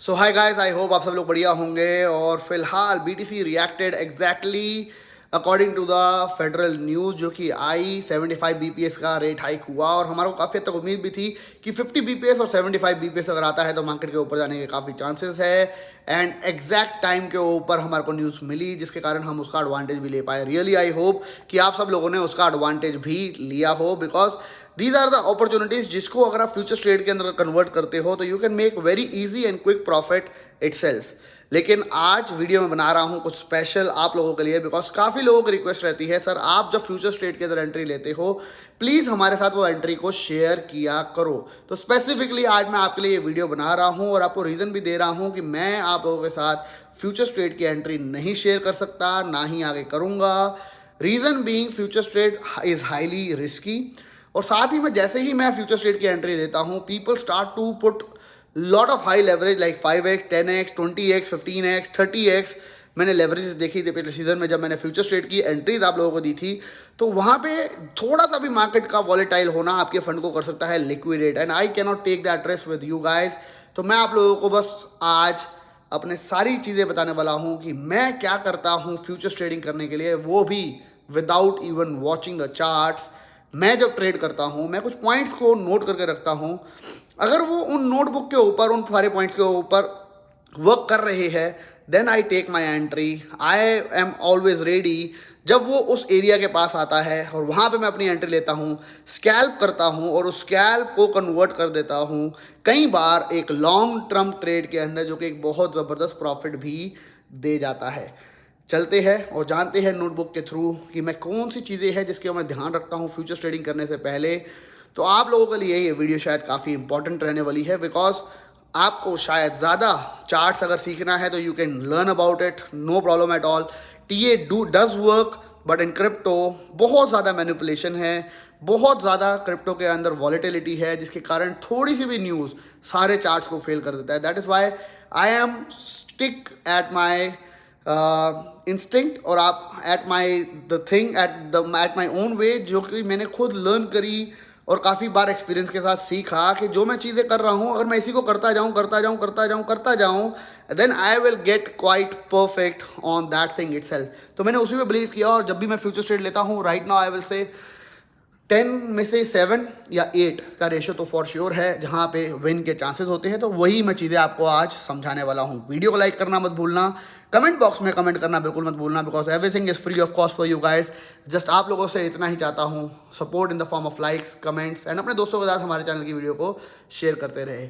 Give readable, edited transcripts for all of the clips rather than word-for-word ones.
So hi guys, I hope आप सब लोग बढ़िया होंगे। और फिलहाल BTC reacted exactly according to the federal news जो कि आई 75 बीपीएस का रेट हाइक हुआ। और हमारे को काफ़ी हद तक उम्मीद भी थी कि 50 बीपीएस और 75 बीपीएस अगर आता है तो मार्केट के ऊपर जाने के काफ़ी चांसेस है। एंड एग्जैक्ट टाइम के ऊपर हमारे को न्यूज़ मिली जिसके कारण हम उसका एडवांटेज भी ले पाए। रियली आई होप कि आप सब लोगों ने उसका एडवांटेज भी लिया हो, because these are the opportunities जिसको अगर आप फ्यूचर ट्रेड के अंदर कन्वर्ट करते हो तो you can make very easy and quick profit itself. लेकिन आज वीडियो में बना रहा हूं कुछ स्पेशल आप लोगों के लिए, बिकॉज काफ़ी लोगों की रिक्वेस्ट रहती है, सर आप जब फ्यूचर ट्रेड के अंदर एंट्री लेते हो प्लीज़ हमारे साथ वो एंट्री को शेयर किया करो। तो स्पेसिफिकली आज मैं आपके लिए ये वीडियो बना रहा हूं और आपको रीज़न भी दे रहा हूं कि मैं आप लोगों के साथ फ्यूचर ट्रेड की एंट्री नहीं शेयर कर सकता, ना ही आगे करूँगा। Reason being future trade is highly risky. और साथ ही में जैसे ही मैं फ्यूचर ट्रेड की एंट्री देता हूं, people start to put lot of high leverage like 5x 10x 20x 15x 30x। मैंने लेवरेजेस देखी थी पिछले सीजन में जब मैंने फ्यूचर ट्रेड की एंट्रीज आप लोगों को दी थी, तो वहाँ पे थोड़ा सा भी मार्केट का वॉलेटाइल होना आपके फंड को कर सकता है liquidate, and I can not take that risk with you guys. तो मैं आप लोगों को बस आज अपने सारी चीज़ें बताने वाला हूँ कि मैं क्या करता हूँ फ्यूचर ट्रेडिंग करने के लिए, वो भी without even watching the charts. मैं जब ट्रेड करता हूँ मैं कुछ पॉइंट्स को नोट करके रखता हूँ, अगर वो उन नोटबुक के ऊपर उन सारे पॉइंट्स के ऊपर वर्क कर रहे हैं then I take my entry. I am always ready जब वो उस एरिया के पास आता है और वहाँ पे मैं अपनी एंट्री लेता हूँ, स्कैल्प करता हूँ और उस स्कैल्प को कन्वर्ट कर देता हूँ कई बार एक लॉन्ग टर्म ट्रेड के अंदर, जो कि एक बहुत ज़बरदस्त प्रॉफिट भी दे जाता है। चलते हैं और जानते हैं नोटबुक के थ्रू कि मैं कौन सी चीज़ें हैं जिसके मैं ध्यान रखता हूँ फ्यूचर ट्रेडिंग करने से पहले। तो आप लोगों के लिए ये वीडियो शायद काफ़ी इंपॉर्टेंट रहने वाली है, बिकॉज आपको शायद ज़्यादा चार्ट्स अगर सीखना है तो you can learn about it, no problem at all. TA does work, but in crypto बहुत ज़्यादा मैनिपुलेशन है, बहुत ज़्यादा क्रिप्टो के अंदर वॉलेटिलिटी है, जिसके कारण थोड़ी सी भी न्यूज़ सारे चार्ट्स को फेल कर देता है। That is why I am stick at my instinct और आप at my the thing at my own way, जो कि मैंने खुद लर्न करी और काफ़ी बार एक्सपीरियंस के साथ सीखा कि जो मैं चीज़ें कर रहा हूँ अगर मैं इसी को करता जाऊँ then I will get quite perfect on that thing itself. तो मैंने उसी में बिलीव किया और जब भी मैं फ्यूचर ट्रेड लेता हूँ राइट नाउ आई विल से 10 में से 7 या 8 का रेशो तो फॉर श्योर है जहाँ पे विन के चांसेस होते हैं। तो वही मैं चीज़ें आपको आज समझाने वाला हूँ। वीडियो को लाइक करना मत भूलना, कमेंट बॉक्स में कमेंट करना बिल्कुल मत भूलना, because everything is free of cost for you guys. Just आप लोगों से इतना ही चाहता हूँ, support in the form of likes, comments and अपने दोस्तों के साथ हमारे चैनल की वीडियो को शेयर करते रहे।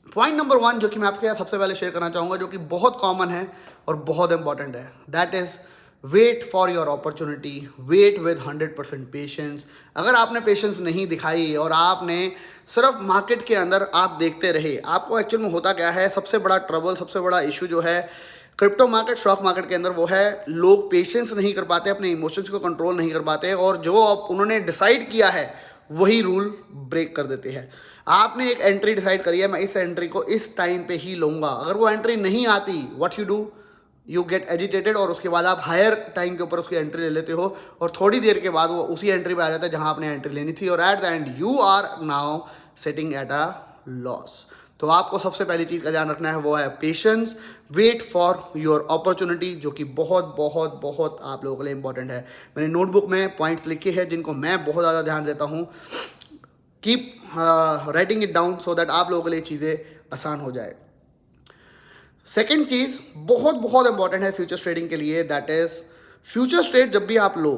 पॉइंट नंबर 1 जो कि मैं आपके साथ सबसे पहले शेयर करना चाहूँगा, जो कि बहुत कॉमन है और बहुत इंपॉर्टेंट है, that is wait for your opportunity, wait with 100% patience. अगर आपने पेशेंस नहीं दिखाई और आपने सिर्फ मार्केट के अंदर आप देखते रहे, आपको एक्चुअल में होता क्या है, सबसे बड़ा ट्रबल, सबसे बड़ा इशू जो है क्रिप्टो मार्केट, स्टॉक मार्केट के अंदर, वो है लोग पेशेंस नहीं कर पाते, अपने इमोशंस को कंट्रोल नहीं कर पाते और जो उन्होंने डिसाइड किया है वही रूल ब्रेक कर देते हैं। आपने एक एंट्री डिसाइड करी है, मैं इस एंट्री को इस टाइम पे ही लूँगा, अगर वो एंट्री नहीं आती what you do, you get agitated और उसके बाद आप हायर टाइम के ऊपर उसकी एंट्री ले लेते हो और थोड़ी देर के बाद वो उसी एंट्री पे आ जाता है जहां आपने एंट्री लेनी थी और at the end you are now sitting at a loss. तो आपको सबसे पहली चीज़ का ध्यान रखना है वो है patience, wait for your opportunity, जो कि बहुत बहुत बहुत आप लोगों के लिए इंपॉर्टेंट है। मैंने नोटबुक में पॉइंट्स लिखे हैं जिनको मैं बहुत ज़्यादा ध्यान देता हूँ। Keep writing it down so that आप लोगों के लिए चीज़ें आसान हो जाए। सेकेंड चीज़ बहुत बहुत इंपॉर्टेंट है फ्यूचर्स ट्रेडिंग के लिए, दैट इज फ्यूचर्स ट्रेड जब भी आप लो,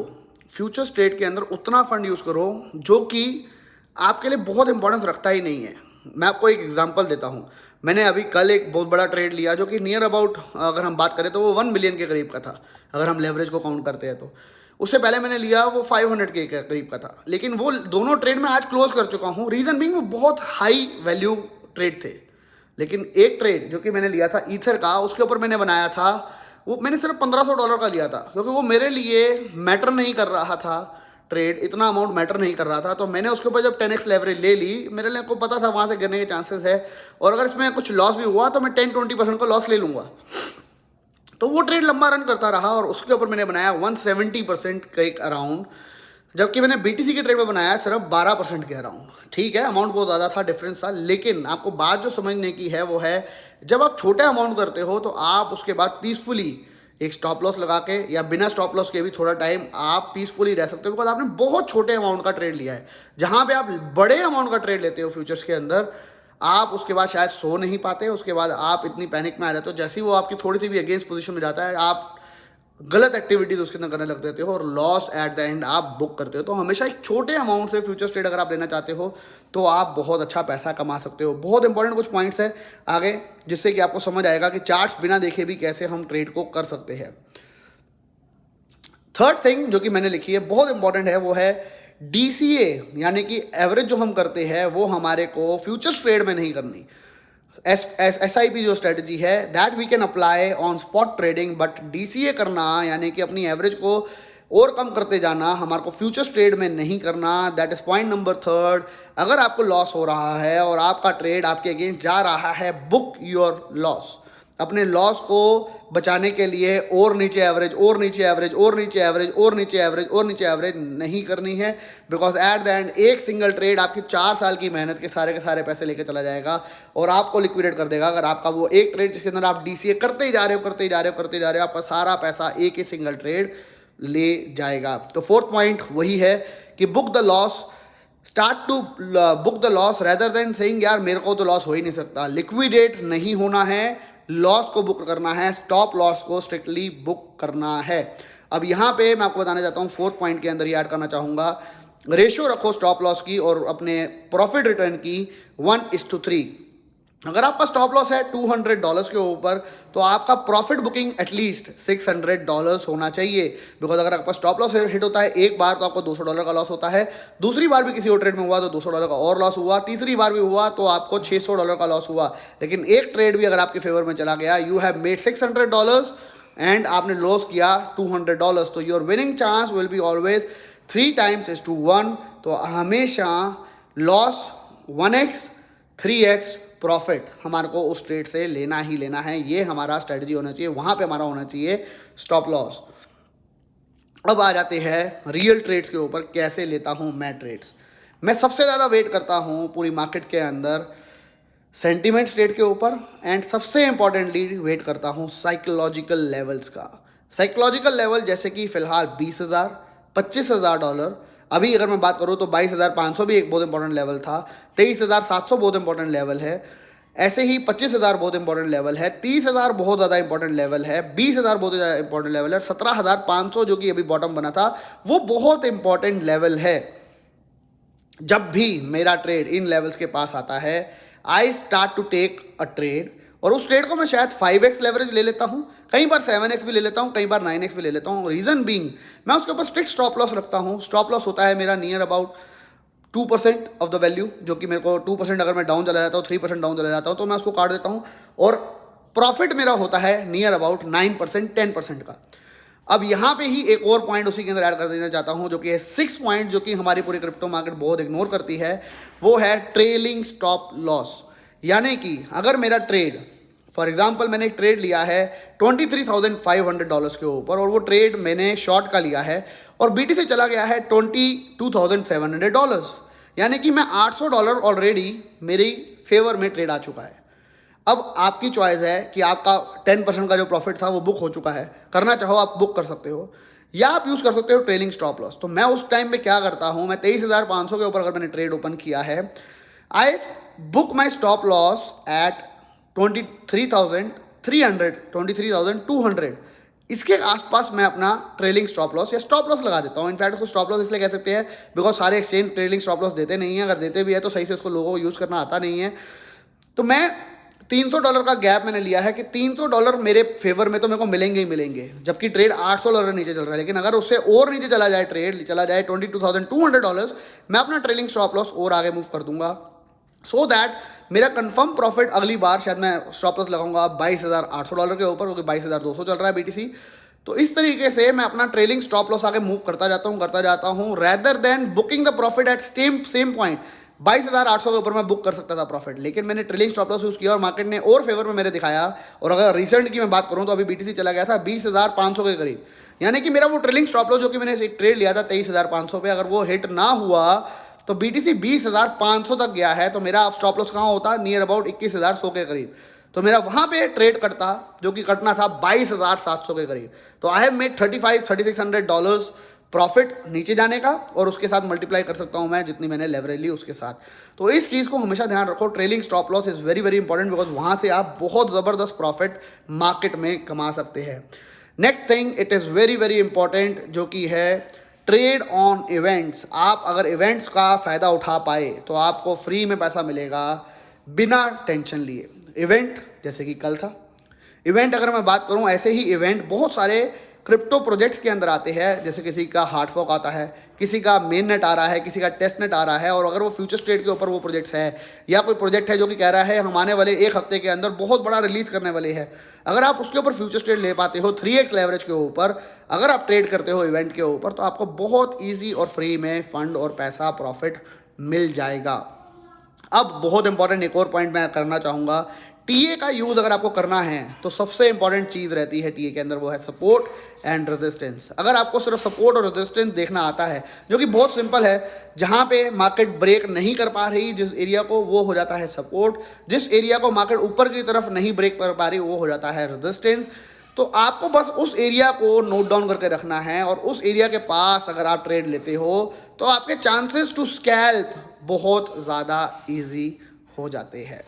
फ्यूचर्स ट्रेड के अंदर उतना फंड यूज़ करो जो कि आपके लिए बहुत इंपॉर्टेंस रखता ही नहीं है। मैं आपको एक एग्जांपल देता हूँ। मैंने अभी कल एक बहुत बड़ा ट्रेड लिया जो कि नियर अबाउट, अगर हम बात करें तो वो 1 मिलियन के करीब का था, अगर हम लेवरेज को काउंट करते हैं तो। उससे पहले मैंने लिया वो 500 के करीब का था, लेकिन वो दोनों ट्रेड मैं आज क्लोज कर चुका हूँ। रीज़न बीइंग वो बहुत हाई वैल्यू ट्रेड थे, लेकिन एक ट्रेड जो कि मैंने लिया था ईथर का, उसके ऊपर मैंने बनाया था, वो मैंने सिर्फ $1500 का लिया था, क्योंकि वो मेरे लिए मैटर नहीं कर रहा था, ट्रेड इतना अमाउंट मैटर नहीं कर रहा था। तो मैंने उसके ऊपर जब 10x लेवरेज ले ली, मेरे लिए को पता था वहाँ से गिरने के चांसेस है और अगर इसमें कुछ लॉस भी हुआ तो मैं 10-20% का लॉस ले लूँगा। तो वो ट्रेड लंबा रन करता रहा और उसके ऊपर मैंने बनाया 170% के अराउंड जबकि मैंने बीटीसी के ट्रेड में बनाया है सिर्फ 12% के अराउंड। ठीक है, अमाउंट बहुत ज़्यादा था, डिफरेंस था, लेकिन आपको बात जो समझने की है वो है जब आप छोटे अमाउंट करते हो तो आप उसके बाद पीसफुली एक स्टॉप लॉस लगा के या बिना स्टॉप लॉस के भी थोड़ा टाइम आप पीसफुली रह सकते हो, बिकॉज आपने बहुत छोटे अमाउंट का ट्रेड लिया है। जहाँ पे आप बड़े अमाउंट का ट्रेड लेते हो फ्यूचर्स के अंदर, आप उसके बाद शायद सो नहीं पाते, उसके बाद आप इतनी पैनिक में आ जाते हो, जैसे ही वो आपकी थोड़ी सी भी अगेंस्ट पोजीशन में जाता है आप गलत एक्टिविटीज उसके अंदर करने लग जाते हो और लॉस एट द एंड आप बुक करते हो। तो हमेशा एक छोटे अमाउंट से फ्यूचर्स ट्रेड अगर आप लेना चाहते हो तो आप बहुत अच्छा पैसा कमा सकते हो। बहुत इंपॉर्टेंट कुछ पॉइंट्स है आगे जिससे कि आपको समझ आएगा कि चार्ट्स बिना देखे भी कैसे हम ट्रेड को कर सकते हैं। थर्ड थिंग जो कि मैंने लिखी है बहुत इंपॉर्टेंट है वो है DCA, यानी कि एवरेज जो हम करते हैं वो हमारे को फ्यूचर्स ट्रेड में नहीं करनी। SIP जो स्ट्रेटजी है that we can apply on spot trading, but DCA करना यानी कि अपनी एवरेज को और कम करते जाना हमारे को फ्यूचर्स ट्रेड में नहीं करना। That is point number third. अगर आपको लॉस हो रहा है और आपका ट्रेड आपके अगेंस्ट जा रहा है, बुक योर लॉस। अपने लॉस को बचाने के लिए और नीचे एवरेज और नीचे एवरेज और नीचे एवरेज और नीचे एवरेज और नीचे एवरेज नहीं करनी है, बिकॉज एट द एंड एक सिंगल ट्रेड आपकी 4 साल की मेहनत के सारे पैसे लेके चला जाएगा और आपको लिक्विडेट कर देगा। अगर आपका वो एक ट्रेड जिसके अंदर आप DCA करते ही जा रहे हो आपका सारा पैसा एक ही सिंगल ट्रेड ले जाएगा। तो फोर्थ पॉइंट वही है कि book the loss, start to book the loss rather than saying यार मेरे को तो लॉस हो ही नहीं सकता। लिक्विडेट नहीं होना है, लॉस को बुक करना है, स्टॉप लॉस को स्ट्रिक्टली बुक करना है। अब यहाँ पे मैं आपको बताना चाहता हूँ, फोर्थ पॉइंट के अंदर ही ऐड करना चाहूँगा, रेशियो रखो स्टॉप लॉस की और अपने प्रॉफिट रिटर्न की 1:3। अगर आपका स्टॉप लॉस है $200 के ऊपर तो आपका प्रॉफिट बुकिंग एटलीस्ट $600 होना चाहिए, बिकॉज अगर आपका स्टॉप लॉस हिट होता है एक बार तो आपको $200 का लॉस होता है, दूसरी बार भी किसी और ट्रेड में हुआ तो $200 का और लॉस हुआ, तीसरी बार भी हुआ तो आपको $600 का लॉस हुआ। लेकिन एक ट्रेड भी अगर आपके फेवर में चला गया, यू हैव मेड $600 एंड आपने लॉस किया $200, तो your winning chance will be always 3 times 1। तो हमेशा लॉस 1x 3x प्रॉफिट हमारे को उस ट्रेड से लेना ही लेना है। ये हमारा स्ट्रेटजी होना चाहिए, वहाँ पे हमारा होना चाहिए स्टॉप लॉस। अब आ जाते हैं रियल ट्रेड्स के ऊपर, कैसे लेता हूँ मैं ट्रेड्स। मैं सबसे ज़्यादा वेट करता हूँ पूरी मार्केट के अंदर सेंटिमेंट्स ट्रेड के ऊपर, एंड सबसे इंपॉर्टेंटली वेट करता हूँ साइकोलॉजिकल लेवल्स का। साइकोलॉजिकल लेवल जैसे कि फिलहाल $20,000 $25,000। अभी अगर मैं बात करूँ तो 22,500 भी एक बहुत इंपॉर्टेंट लेवल था, 23,700 बहुत इंपॉर्टेंट लेवल है, ऐसे ही 25,000 बहुत इंपॉर्टेंट लेवल है, 30,000 बहुत ज़्यादा इंपॉर्टेंट लेवल है, 20,000 बहुत ज़्यादा इंपॉर्टेंट लेवल है, 17,500 जो कि अभी बॉटम बना था वो बहुत इंपॉर्टेंट लेवल है। जब भी मेरा ट्रेड इन लेवल्स के पास आता है I start to take a trade, और उस ट्रेड को मैं शायद 5x लेवरेज ले लेता हूँ, कई बार 7x भी ले लेता हूँ, कई बार 9x भी ले लेता हूँ। रीज़न बीइंग मैं उसके ऊपर स्ट्रिक्ट स्टॉप लॉस रखता हूँ। स्टॉप लॉस होता है मेरा near about 2% of the value, जो कि मेरे को 2% अगर मैं डाउन चला जाता हूँ, 3% डाउन चला जाता हूँ तो मैं उसको काट देता हूँ, और प्रॉफिट मेरा होता है नियर अबाउट 9% 10% का। अब यहाँ पे ही एक और पॉइंट उसी के अंदर ऐड कर देना चाहता हूँ, जो कि है 6 पॉइंट, जो कि हमारी पूरी क्रिप्टो मार्केट बहुत इग्नोर करती है, वो है ट्रेलिंग स्टॉप लॉस। यानी कि अगर मेरा ट्रेड, फॉर एग्जांपल मैंने एक ट्रेड लिया है $23,500 के ऊपर, और वो ट्रेड मैंने शॉर्ट का लिया है और BT से चला गया है $22,700, यानी कि मैं $800 ऑलरेडी मेरी फेवर में ट्रेड आ चुका है। अब आपकी चॉइस है कि आपका 10% का जो प्रॉफिट था वो बुक हो चुका है, करना चाहो आप बुक कर सकते हो, या आप यूज़ कर सकते हो ट्रेलिंग स्टॉप लॉस। तो मैं उस टाइम पे क्या करता हूँ, मैं 23,500 के ऊपर अगर मैंने ट्रेड ओपन किया है, I book my stop loss at 23,300 23,200, इसके आसपास मैं अपना ट्रेलिंग स्टॉप लॉस या स्टॉप लॉस लगा देता हूँ। इनफैक्ट उसको स्टॉप लॉस इसलिए कह सकते हैं बिकॉज सारे एक्सचेंज ट्रेलिंग स्टॉप लॉस देते नहीं है, अगर देते भी है तो सही से उसको लोगों को यूज़ करना आता नहीं है। तो मैं $300 का गैप मैंने लिया है कि $300 मेरे फेवर में तो मेरे को मिलेंगे ही मिलेंगे, जबकि ट्रेड $800 नीचे चल रहा है। लेकिन अगर उससे और नीचे चला जाए, ट्रेड चला जाए $22,200, मैं अपना ट्रेलिंग स्टॉप लॉस और आगे मूव कर दूंगा, सो दैट मेरा कंफर्म प्रॉफिट अगली बार शायद मैं स्टॉप लॉस लगाऊंगा $22,800 के ऊपर, क्योंकि 22,200 चल रहा है BTC। तो इस तरीके से मैं अपना ट्रेलिंग स्टॉप लॉस आगे मूव करता जाता हूँ, rather than booking the profit at same point. 22,800 के ऊपर मैं बुक कर सकता था प्रॉफिट, लेकिन मैंने ट्रेलिंग स्टॉप लॉस यूज़ किया और मार्केट ने और फेवर में मेरे दिखाया। और अगर रिसेंट की मैं बात करूं तो अभी बीटीसी चला गया था 20,500 के करीब, यानी कि मेरा वो ट्रेलिंग स्टॉप लॉस जो कि मैंने ट्रेड लिया था 23,500 पे, अगर वो हिट ना हुआ तो बीटीसी 20,500 तक गया है, तो मेरा स्टॉप लॉस कहाँ होता, नियर अबाउट 21,100 के करीब। तो मेरा वहाँ पे ट्रेड कटता, जो कि कटना था 22,700 के करीब। तो आई हैव मेड $3,600 प्रॉफिट नीचे जाने का, और उसके साथ मल्टीप्लाई कर सकता हूँ मैं जितनी मैंने लेवरेज ली उसके साथ। तो इस चीज़ को हमेशा ध्यान रखो, trailing stop loss is very very important, because वहाँ से आप बहुत ज़बरदस्त प्रॉफिट मार्केट में कमा सकते हैं। Next thing it is very very important, जो कि है ट्रेड ऑन इवेंट्स। आप अगर इवेंट्स का फ़ायदा उठा पाए तो आपको फ्री में पैसा मिलेगा बिना टेंशन लिए। इवेंट जैसे कि कल था, इवेंट अगर मैं बात करूं, ऐसे ही इवेंट बहुत सारे क्रिप्टो प्रोजेक्ट्स के अंदर आते हैं, जैसे किसी का हार्ड फॉक आता है, किसी का मेन नेट आ रहा है, किसी का टेस्ट नेट आ रहा है, और अगर वो फ्यूचर स्टेट के ऊपर वो प्रोजेक्ट्स है, या कोई प्रोजेक्ट है जो कि कह रहा है हम आने वाले एक हफ्ते के अंदर बहुत बड़ा रिलीज करने वाले हैं, अगर आप उसके ऊपर फ्यूचर स्टेट ले पाते हो 3x लेवरेज के ऊपर, अगर आप ट्रेड करते हो इवेंट के ऊपर, तो आपको बहुत ईजी और फ्री में फंड और पैसा प्रॉफिट मिल जाएगा। अब बहुत इंपॉर्टेंट एक और पॉइंट मैं करना चाहूँगा, टीए का यूज़ अगर आपको करना है तो सबसे इंपॉर्टेंट चीज़ रहती है टीए के अंदर, वो है सपोर्ट एंड रेजिस्टेंस। अगर आपको सिर्फ सपोर्ट और रेजिस्टेंस देखना आता है, जो कि बहुत सिंपल है, जहाँ पे मार्केट ब्रेक नहीं कर पा रही जिस एरिया को, वो हो जाता है सपोर्ट, जिस एरिया को मार्केट ऊपर की तरफ नहीं ब्रेक कर पा रही वो हो जाता है रेजिस्टेंस। तो आपको बस उस एरिया को नोट डाउन करके रखना है, और उस एरिया के पास अगर आप ट्रेड लेते हो तो आपके चांसेस टू स्कैल्प बहुत ज़्यादा ईजी हो जाते हैं,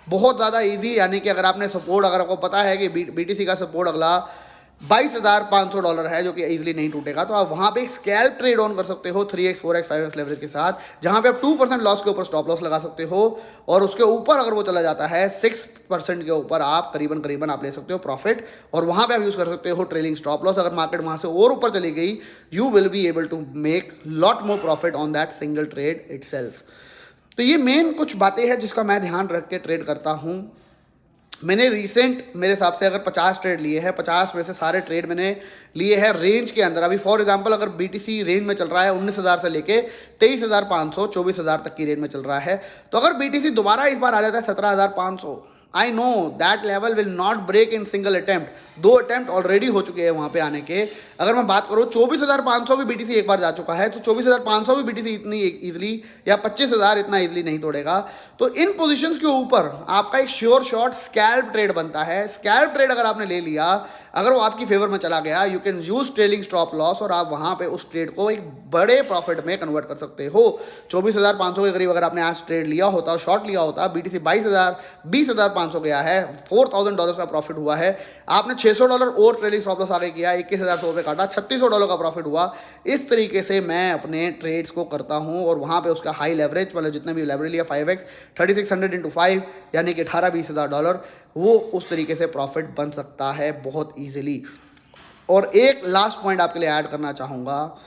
बहुत ज़्यादा इजी। यानी कि अगर आपने सपोर्ट, अगर आपको पता है कि बीटीसी का सपोर्ट अगला $22,500 है, जो कि इजीली नहीं टूटेगा, तो आप वहाँ पे स्कैल्प ट्रेड ऑन कर सकते हो 3x 4x 5x लेवरेज के साथ, जहाँ पे आप 2% लॉस के ऊपर स्टॉप लॉस लगा सकते हो, और उसके ऊपर अगर वो चला जाता है 6% के ऊपर आप करीबन आप ले सकते हो प्रॉफिट, और वहाँ पे आप यूज़ कर सकते हो ट्रेलिंग स्टॉप लॉस। अगर मार्केट वहाँ से और ऊपर चली गई, you will be able to make lot more profit on that single trade itself. तो ये मेन कुछ बातें हैं जिसका मैं ध्यान रख के ट्रेड करता हूँ। मैंने मेरे हिसाब से अगर 50 ट्रेड लिए हैं, 50 में से सारे ट्रेड मैंने लिए हैं रेंज के अंदर। अभी फॉर एग्जांपल अगर बीटीसी रेंज में चल रहा है 19,000 से लेके 23,500 24,000 तक की रेंज में चल रहा है, तो अगर बीटीसी दोबारा इस बार आ जाता है 17,500, I know that level will not break in single attempt. 2 attempt already हो चुके हैं वहाँ पे आने के। अगर मैं बात करूँ 24,500 भी बीटीसी एक बार जा चुका है, तो 24,500 भी बीटीसी इतनी इजीली, या 25,000 इतना इजीली नहीं तोड़ेगा। तो इन पोजीशंस के ऊपर आपका एक श्योर शॉट स्कैल्प ट्रेड बनता है। स्कैल्प ट्रेड अगर आपने ले लिया, अगर वो आपकी फेवर में चला गया, you can use trailing stop loss, और आप वहाँ पे उस ट्रेड को एक बड़े प्रॉफिट में कन्वर्ट कर सकते हो। 24,500 के करीब अगर आपने आज ट्रेड लिया होता, शॉर्ट लिया होता, बीटीसी 20,500 गया है, $4,000 का प्रॉफिट हुआ है, आपने $600 और ट्रेलिंग स्टॉप लॉस आगे किया, 21,100 पे काटा, $3,600 का प्रॉफिट हुआ। इस तरीके से मैं अपने ट्रेड्स को करता हूँ, और वहाँ पे उसका हाई लेवरेज, मतलब जितने भी लेवरेज लिया 5x 3600 × 5 यानी कि $18,000-20,000, वो उस तरीके से प्रॉफिट बन सकता है बहुत ईजिली। और एक लास्ट पॉइंट आपके लिए ऐड करना चाहूँगा,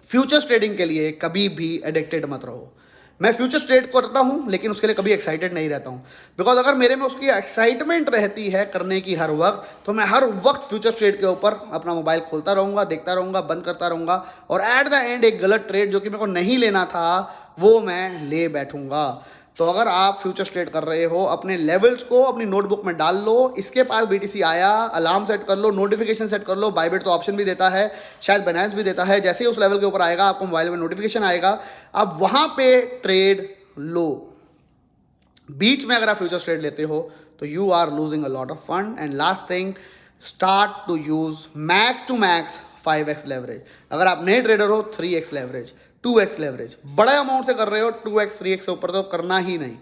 फ्यूचर्स ट्रेडिंग के लिए कभी भी एडिक्टेड मत रहो। मैं फ्यूचर्स ट्रेड करता हूँ, लेकिन उसके लिए कभी एक्साइटेड नहीं रहता हूँ, बिकॉज अगर मेरे में उसकी एक्साइटमेंट रहती है करने की हर वक्त, तो मैं हर वक्त फ्यूचर्स ट्रेड के ऊपर अपना मोबाइल खोलता रहूँगा, देखता रहूँगा, बंद करता रहूँगा, और एट द एंड एक गलत ट्रेड जो कि मेरे को नहीं लेना था वो मैं ले बैठूँगा। तो अगर आप फ्यूचर्स ट्रेड कर रहे हो, अपने लेवल्स को अपनी नोटबुक में डाल लो, इसके पास बीटीसी आया, अलार्म सेट कर लो, नोटिफिकेशन सेट कर लो। बाइबिट तो ऑप्शन भी देता है, शायद बाइनेंस भी देता है। जैसे ही उस लेवल के ऊपर आएगा, आपको मोबाइल में नोटिफिकेशन आएगा, आप वहाँ पे ट्रेड लो। बीच में अगर आप फ्यूचर्स ट्रेड लेते हो तो you are losing a lot of fund. And last thing, start to use max to max 5x leverage. अगर आप नए ट्रेडर हो 3x लेवरेज, 2x लेवरेज, बड़े अमाउंट से कर रहे हो 2x 3x से ऊपर तो करना ही नहीं।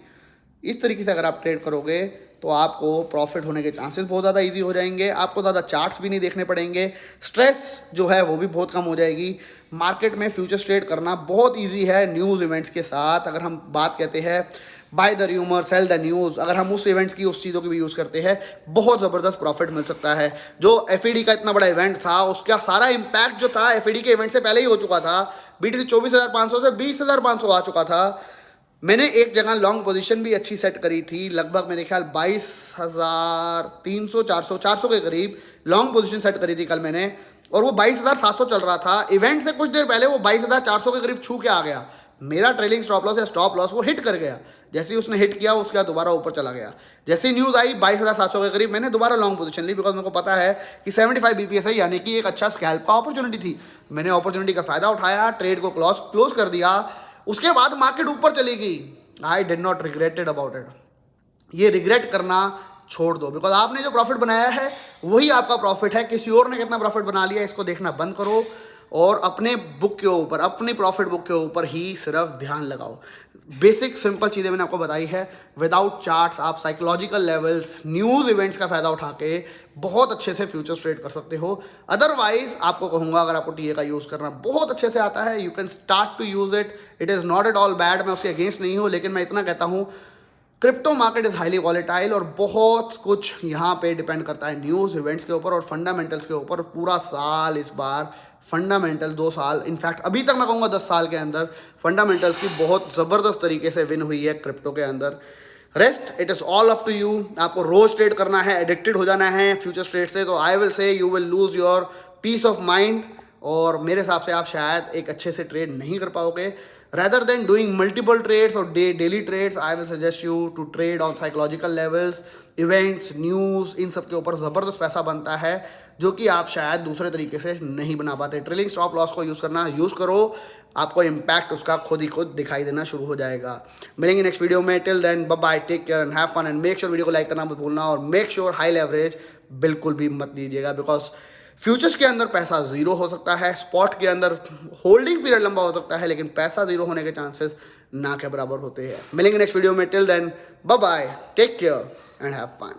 इस तरीके से अगर आप ट्रेड करोगे तो आपको प्रॉफिट होने के चांसेस बहुत ज़्यादा इजी हो जाएंगे, आपको ज़्यादा चार्ट्स भी नहीं देखने पड़ेंगे, स्ट्रेस जो है वो भी बहुत कम हो जाएगी। मार्केट में फ्यूचर्स ट्रेड करना बहुत इजी है न्यूज़ इवेंट्स के साथ। अगर हम बात कहते हैं buy the rumour sell the news, अगर हम उस इवेंट्स की उस चीज़ों की भी यूज़ करते हैं, बहुत ज़बरदस्त प्रॉफिट मिल सकता है। जो एफईडी का इतना बड़ा इवेंट था, उसका सारा इम्पैक्ट जो था एफईडी के इवेंट से पहले ही हो चुका था। बीटीसी 24,500 से 20,500 आ चुका था। मैंने एक जगह लॉन्ग पोजीशन भी अच्छी सेट करी थी, लगभग मेरे ख्याल 22,300 400 के करीब लॉन्ग पोजीशन सेट करी थी कल मैंने, और वो 22,700 चल रहा था। इवेंट से कुछ देर पहले वो 22,400 के करीब छू के आ गया। मेरा ट्रेलिंग स्टॉप लॉस या स्टॉप लॉस वो हिट कर गया। जैसे ही उसने हिट किया उसके बाद दोबारा ऊपर चला गया। जैसे ही न्यूज़ आई 22,700 के करीब मैंने दोबारा लॉन्ग पोजीशन ली, बिकॉज मेरे को पता है कि 75 बीपीएस है, यानी कि एक अच्छा स्कैल्प का अपॉर्चुनिटी थी। मैंने अपॉर्चुनिटी का फायदा उठाया, ट्रेड को क्लोज कर दिया। उसके बाद मार्केट ऊपर चली गई। I did not regretted about it. ये रिग्रेट करना छोड़ दो, बिकॉज आपने जो प्रॉफिट बनाया है वही आपका प्रॉफिट है। किसी और ने कितना प्रॉफिट बना लिया इसको देखना बंद करो और अपने बुक के ऊपर, अपनी प्रॉफिट बुक के ऊपर ही सिर्फ ध्यान लगाओ। बेसिक सिंपल चीज़ें मैंने आपको बताई है। विदाउट चार्ट्स आप साइकोलॉजिकल लेवल्स, न्यूज़ इवेंट्स का फ़ायदा उठा के बहुत अच्छे से फ्यूचर्स ट्रेड कर सकते हो। अदरवाइज आपको कहूँगा, अगर आपको टीए का यूज़ करना बहुत अच्छे से आता है, you can start to use it. It is not at all bad, मैं उसके अगेंस्ट नहीं हूँ, लेकिन मैं इतना कहता हूँ crypto market is highly volatile और बहुत कुछ यहाँ पे डिपेंड करता है न्यूज़ इवेंट्स के ऊपर और फंडामेंटल्स के ऊपर। पूरा साल इस बार फंडामेंटल 2 साल, इनफैक्ट अभी तक मैं कहूँगा 10 साल के अंदर फंडामेंटल्स की बहुत ज़बरदस्त तरीके से विन हुई है क्रिप्टो के अंदर। Rest it is all up to you. आपको रोज ट्रेड करना है, एडिक्टेड हो जाना है फ्यूचर्स ट्रेड से, तो I will say you will lose your peace of mind और मेरे हिसाब से आप शायद एक अच्छे से ट्रेड नहीं कर पाओगे। Rather than doing multiple trades or daily trades, I will suggest you to trade on psychological levels, events, news, इन सब के ऊपर ज़बरदस्त पैसा बनता है जो कि आप शायद दूसरे तरीके से नहीं बना पाते। ट्रेलिंग स्टॉप लॉस को यूज़ करना यूज़ करो, आपको इम्पैक्ट उसका खुद ही खुद दिखाई देना शुरू हो जाएगा। मिलेंगे नेक्स्ट वीडियो में। Till then bye bye, take care and have fun and make sure video को लाइक करना मत भूलना और मेक श्योर हाई लेवरेज बिल्कुल भी मत लीजिएगा, बिकॉज फ्यूचर्स के अंदर पैसा जीरो हो सकता है, स्पॉट के अंदर होल्डिंग पीरियड लंबा हो सकता है, लेकिन पैसा जीरो होने के चांसेस ना के बराबर होते हैं। मिलेंगे नेक्स्ट वीडियो में। Till then bye bye, take care and have fun.